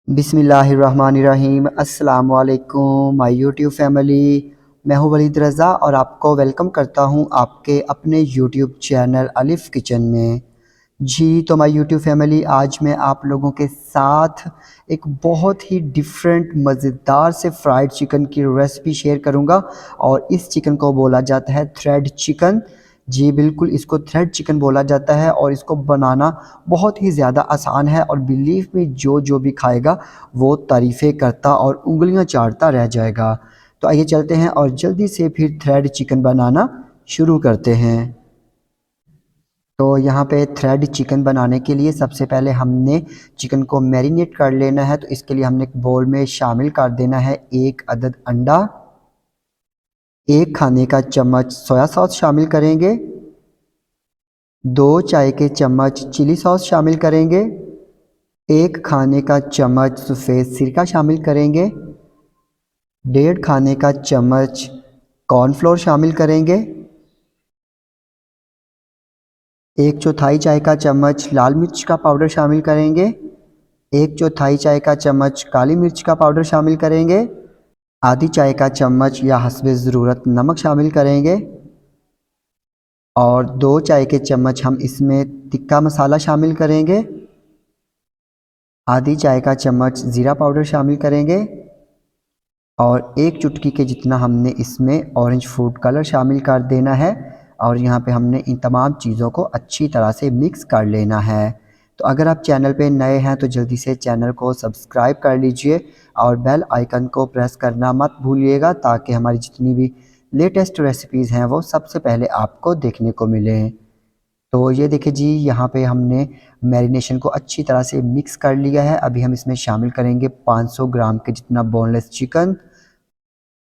बिस्मिल्लाहिर्रहमानिर्रहीम। अस्सलाम वालेकुम माय यूट्यूब फैमिली। मैं हूं वलीद रज़ा और आपको वेलकम करता हूं आपके अपने यूट्यूब चैनल अलिफ़ किचन में। जी तो माय यूट्यूब फैमिली, आज मैं आप लोगों के साथ एक बहुत ही डिफरेंट मज़ेदार से फ्राइड चिकन की रेसिपी शेयर करूंगा और इस चिकन को बोला जाता है थ्रेड चिकन। जी बिल्कुल, इसको थ्रेड चिकन बोला जाता है और इसको बनाना बहुत ही ज़्यादा आसान है और बिलीव में जो जो भी खाएगा वो तारीफ़ें करता और उंगलियां चाटता रह जाएगा। तो आइए चलते हैं और जल्दी से फिर थ्रेड चिकन बनाना शुरू करते हैं। तो यहाँ पे थ्रेड चिकन बनाने के लिए सबसे पहले हमने चिकन को मैरिनेट कर लेना है। तो इसके लिए हमने एक बोल में शामिल कर देना है 1 अदद अंडा, 1 खाने का चम्मच सोया सॉस शामिल करेंगे, 2 चाय के चम्मच चिली सॉस शामिल करेंगे, 1 खाने का चम्मच सफ़ेद सिरका शामिल करेंगे, 1.5 खाने का चम्मच कॉर्नफ्लोर शामिल करेंगे, 1 चौथाई चाय का चम्मच लाल मिर्च का पाउडर शामिल करेंगे, 1 चौथाई चाय का चम्मच काली मिर्च का पाउडर शामिल करेंगे, आधी चाय का चम्मच या हस्बे ज़रूरत नमक शामिल करेंगे और 2 चाय के चम्मच हम इसमें तिक्का मसाला शामिल करेंगे, आधी चाय का चम्मच ज़ीरा पाउडर शामिल करेंगे और 1 चुटकी के जितना हमने इसमें ऑरेंज फूड कलर शामिल कर देना है। और यहाँ पे हमने इन तमाम चीज़ों को अच्छी तरह से मिक्स कर लेना है। तो अगर आप चैनल पे नए हैं तो जल्दी से चैनल को सब्सक्राइब कर लीजिए और बेल आइकन को प्रेस करना मत भूलिएगा ताकि हमारी जितनी भी लेटेस्ट रेसिपीज़ हैं वो सबसे पहले आपको देखने को मिलें। तो ये देखिए जी, यहाँ पे हमने मैरिनेशन को अच्छी तरह से मिक्स कर लिया है। अभी हम इसमें शामिल करेंगे 500 ग्राम के जितना बोनलेस चिकन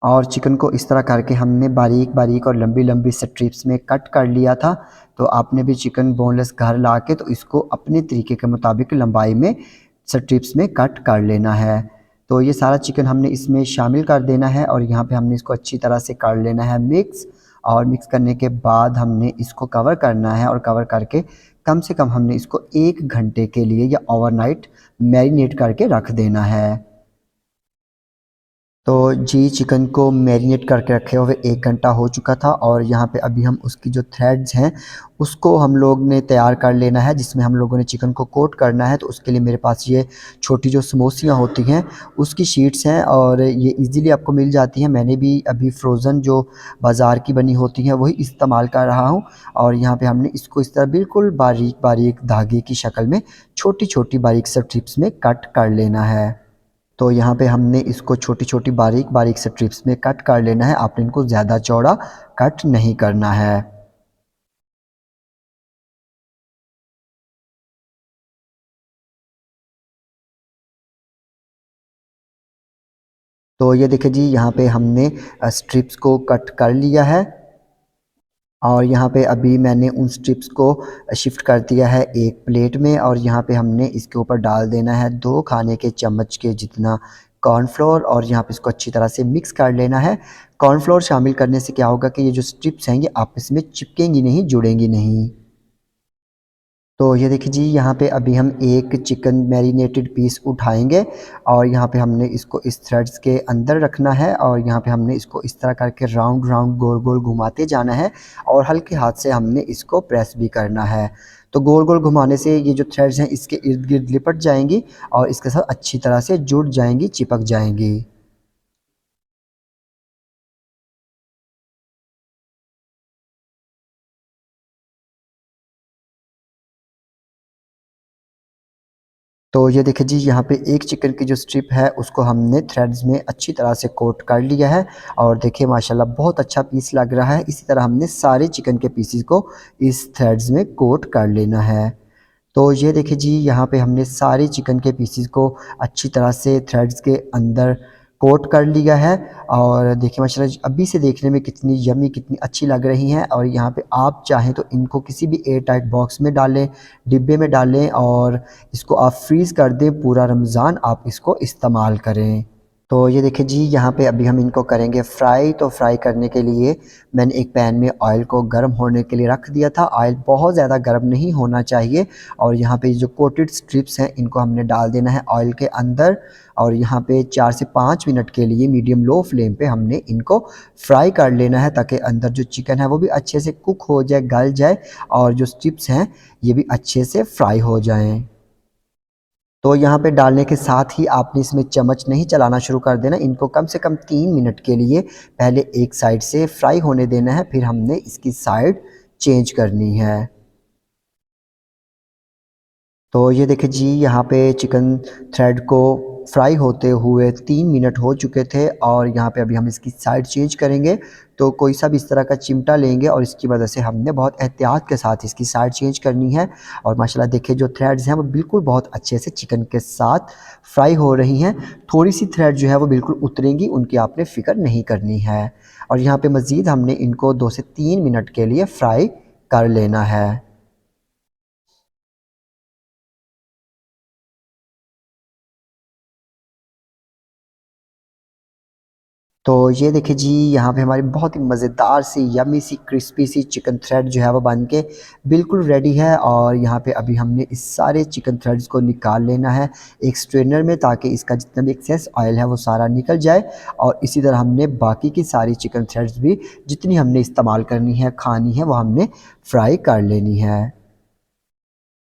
और चिकन को इस तरह करके हमने बारीक बारीक और लंबी लंबी स्ट्रिप्स में कट कर लिया था। तो आपने भी चिकन बोनलेस घर ला के तो इसको अपने तरीके के मुताबिक लंबाई में स्ट्रिप्स में कट कर लेना है। तो ये सारा चिकन हमने इसमें शामिल कर देना है और यहाँ पे हमने इसको अच्छी तरह से कर लेना है मिक्स। और मिक्स करने के बाद हमने इसको कवर करना है और कवर करके कम से कम हमने इसको 1 घंटे के लिए या ओवरनाइट मैरिनेट करके रख देना है। तो जी, चिकन को मैरिनेट करके रखे हुए 1 घंटा हो चुका था और यहाँ पे अभी हम उसकी जो थ्रेड्स हैं उसको हम लोग ने तैयार कर लेना है जिसमें हम लोगों ने चिकन को कोट करना है। तो उसके लिए मेरे पास ये छोटी जो समोसियाँ होती हैं उसकी शीट्स हैं और ये इजीली आपको मिल जाती हैं। मैंने भी अभी फ्रोज़न जो बाज़ार की बनी होती हैं वही इस्तेमाल कर रहा हूँ। और यहाँ पे हमने इसको इस तरह बिल्कुल बारीक बारीक धागे की शक्ल में छोटी छोटी बारीक स्ट्रिप्स में कट कर लेना है। तो यहाँ पे हमने इसको छोटी-छोटी बारीक-बारीक स्ट्रिप्स में कट कर लेना है। आपने इनको ज़्यादा चौड़ा कट नहीं करना है। तो ये देखिए जी, यहाँ पे हमने स्ट्रिप्स को कट कर लिया है और यहाँ पे अभी मैंने उन स्ट्रिप्स को शिफ्ट कर दिया है एक प्लेट में और यहाँ पे हमने इसके ऊपर डाल देना है 2 खाने के चम्मच के जितना कॉर्नफ्लोर और यहाँ पे इसको अच्छी तरह से मिक्स कर लेना है। कॉर्नफ्लोर शामिल करने से क्या होगा कि ये जो स्ट्रिप्स हैं ये आपस में चिपकेंगी नहीं, जुड़ेंगी नहीं। तो ये देखिए जी, यहाँ पे अभी हम एक चिकन मैरिनेटेड पीस उठाएंगे और यहाँ पे हमने इसको इस थ्रेड्स के अंदर रखना है और यहाँ पे हमने इसको इस तरह करके राउंड राउंड गोल गोल घुमाते जाना है और हल्के हाथ से हमने इसको प्रेस भी करना है। तो गोल गोल घुमाने से ये जो थ्रेड्स हैं इसके इर्द गिर्द लिपट जाएंगी और इसके साथ अच्छी तरह से जुड़ जाएंगी, चिपक जाएंगी। तो ये देखिए जी, यहाँ पे एक चिकन की जो स्ट्रिप है उसको हमने थ्रेड्स में अच्छी तरह से कोट कर लिया है और देखिए माशाल्लाह बहुत अच्छा पीस लग रहा है। इसी तरह हमने सारे चिकन के पीसेस को इस थ्रेड्स में कोट कर लेना है। तो ये देखिए जी, यहाँ पे हमने सारे चिकन के पीसेस को अच्छी तरह से थ्रेड्स के अंदर कोट कर लिया है और देखिए माशाल्लाह अभी से देखने में कितनी यम्मी, कितनी अच्छी लग रही हैं। और यहाँ पे आप चाहें तो इनको किसी भी एयर टाइट बॉक्स में डालें, डिब्बे में डालें और इसको आप फ्रीज़ कर दें। पूरा रमज़ान आप इसको इस्तेमाल करें। तो ये देखिए जी, यहाँ पे अभी हम इनको करेंगे फ्राई। तो फ्राई करने के लिए मैंने एक पैन में ऑयल को गर्म होने के लिए रख दिया था। ऑयल बहुत ज़्यादा गर्म नहीं होना चाहिए। और यहाँ पे जो कोटेड स्ट्रिप्स हैं इनको हमने डाल देना है ऑयल के अंदर। और यहाँ पे 4 से 5 मिनट के लिए मीडियम लो फ्लेम पे हमने इनको फ्राई कर लेना है, ताकि अंदर जो चिकन है वो भी अच्छे से कुक हो जाए, गल जाए, और जो स्ट्रिप्स हैं ये भी अच्छे से फ्राई हो जाएँ। तो यहाँ पे डालने के साथ ही आपने इसमें चम्मच नहीं चलाना शुरू कर देना। इनको कम से कम 3 मिनट के लिए पहले एक साइड से फ्राई होने देना है, फिर हमने इसकी साइड चेंज करनी है। तो ये देखिए जी, यहाँ पे चिकन थ्रेड को फ्राई होते हुए 3 मिनट हो चुके थे, और यहाँ पे अभी हम इसकी साइड चेंज करेंगे। तो कोई सा भी इस तरह का चिमटा लेंगे, और इसकी वजह से हमने बहुत एहतियात के साथ इसकी साइड चेंज करनी है। और माशाल्लाह देखिए, जो थ्रेड्स हैं वो बिल्कुल बहुत अच्छे से चिकन के साथ फ्राई हो रही हैं। थोड़ी सी थ्रेड जो है वो बिल्कुल उतरेंगी, उनकी आपने फ़िक्र नहीं करनी है। और यहाँ पे मज़ीद हमने इनको 2 से 3 मिनट के लिए फ्राई कर लेना है। तो ये देखिए जी, यहाँ पे हमारी बहुत ही मज़ेदार सी यम्मी सी क्रिस्पी सी चिकन थ्रेड जो है वो बन के बिल्कुल रेडी है। और यहाँ पे अभी हमने इस सारे चिकन थ्रेड्स को निकाल लेना है एक स्ट्रेनर में, ताकि इसका जितना भी एक्सेस ऑयल है वो सारा निकल जाए। और इसी तरह हमने बाकी की सारी चिकन थ्रेड्स भी जितनी हमने इस्तेमाल करनी है, खानी है, वो हमने फ्राई कर लेनी है।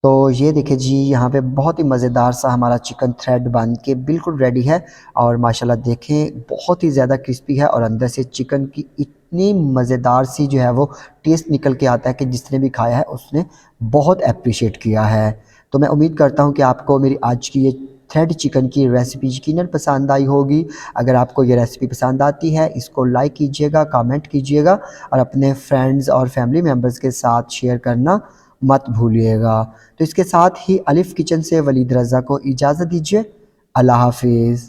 तो ये देखिए जी, यहाँ पे बहुत ही मज़ेदार सा हमारा चिकन थ्रेड बन के बिल्कुल रेडी है। और माशाल्लाह देखें, बहुत ही ज़्यादा क्रिस्पी है, और अंदर से चिकन की इतनी मज़ेदार सी जो है वो टेस्ट निकल के आता है कि जिसने भी खाया है उसने बहुत एप्रिशिएट किया है। तो मैं उम्मीद करता हूँ कि आपको मेरी आज की ये थ्रेड चिकन की रेसिपी यकीनन पसंद आई होगी। अगर आपको ये रेसिपी पसंद आती है, इसको लाइक कीजिएगा, कमेंट कीजिएगा, और अपने फ्रेंड्स और फैमिली मेम्बर्स के साथ शेयर करना मत भूलिएगा। तो इसके साथ ही अलिफ़ किचन से वलीद रज़ा को इजाज़त दीजिए। अल्लाह हाफ़िज़।